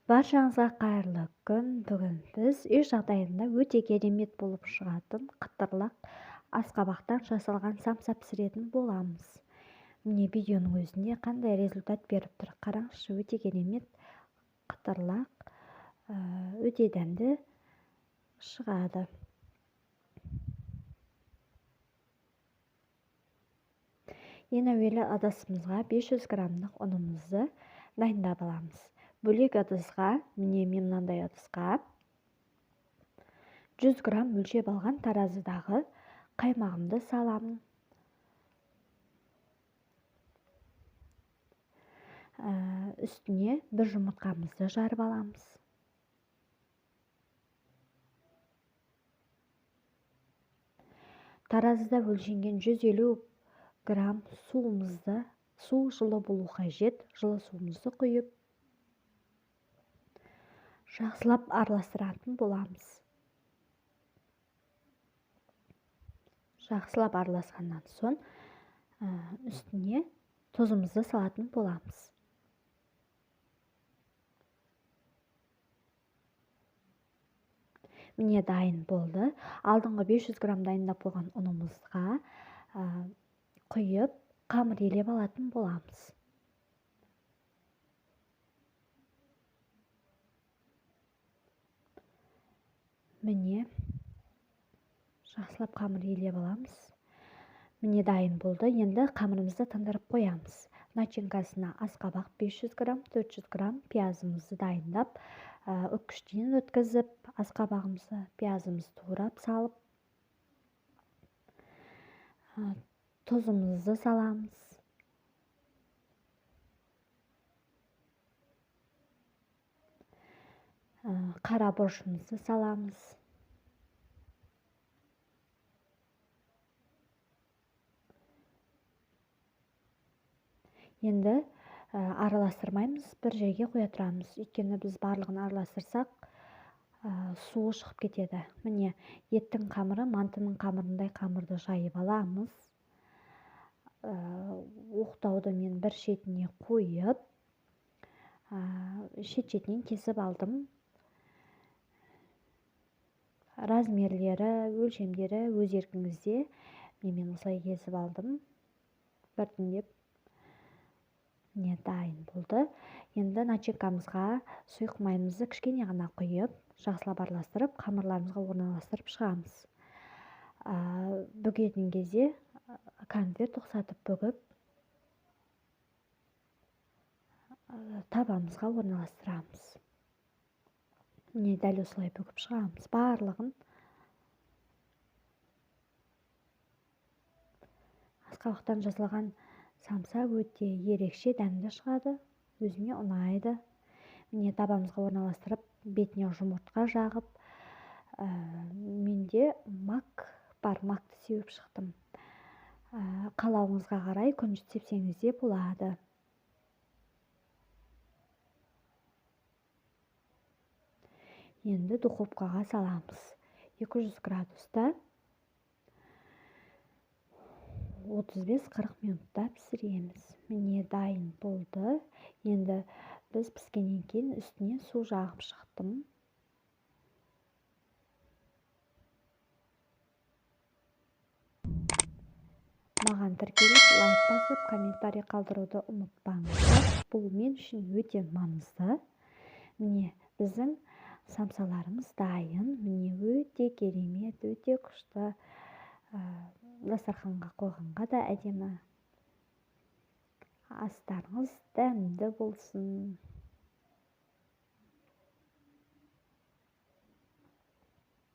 Баршаңызға қайырлы күн. Бүгін біз үй жағдайында өте керемет болып шығатын қытырлақ асқабақтан жасалған самса пісіретін боламыз. Міне видеоның өзінде қандай результат беріп тұр. Қараңызшы, өте керемет қытырлақ, өте дәмді шығады. Ең әуелі ыдысымызға 500 граммдық ұнымызды дайындап аламыз. Бөлек ыдысқа, міне мен мынандай ыдысқа 100 грамм өлшеп алған таразыдағы қаймағымды саламын. Үстіне бір жұмыртқамызды жарып аламыз. Таразыда өлшенген 150 грамм суымызды, су жылы болу қажет, жылы суымызды құйып жақсылап араластыратын боламыз. Жақсылап араласқаннан соң үстіне тұзымызды салатын боламыз. Міне дайын болды. Алдыңғы 500 грамм дайындап қойған ұнымызға құйып қамыр елеп алатын боламыз. Міне жақсылап қамыр елеп аламыз. Міне дайын болды. Енді қамырымызды тындырып қоямыз. Начинкасына асқабақ 500 грамм, 400 грамм пиязымызды дайындап, үккіштен өткізіп, асқабағымызды, пиязымызды турап салып, тұзымызды саламыз. Қара бұрышымызды саламыз. Енді араластырмаймыз, бір жерге қоя тұрамыз. Өйткені біз барлығын араластырсақ, суы шығып кетеді. Міне еттің қамыры, мантының қамырындай қамырды жайып аламыз. Оқтауды мен бір шетіне қойып, шет-шетінен кесіп алдым. Размерлері, өлшемдері өз еркіңізде. Мен осылай кесіп алдым. Біртіндеп не дайын болды. Енді начинкамызға сұйық майымызды кішкене ғана құйып, жақсылап араластырып, қамырларымызға орналастырып шығамыз. Бүгетін кезде конверт ұқсатып бүгіп, табамызға орналастырамыз. Міне дәл осылай бүгіп шығамыз барлығын. Асқабақтан жасалған самса өте ерекше дәмді шығады, өзіме ұнайды. Міне табамызға орналастырып, бетіне жұмыртқа жағып, менде мак бар, макты сеуіп шықтым. Қалауыңызға қарай күнжіт сепсеңіз де болады. Енді духовкаға саламыз. 200 градуста 35-40 минутта пісіреміз. Міне дайын болды. Енді біз піскеннен кейін үстіне су жағып шықтым. Маған тіркеліп, лайк басып, комментарий қалдыруды ұмытпаңыздар. Бұл мен үшін өте маңызды. Міне біздің самсаларымыз дайын. Міне өте керемет, өте күшті. Дастарханға қойғанға да әдемі. Астарыңыз дәмді болсын.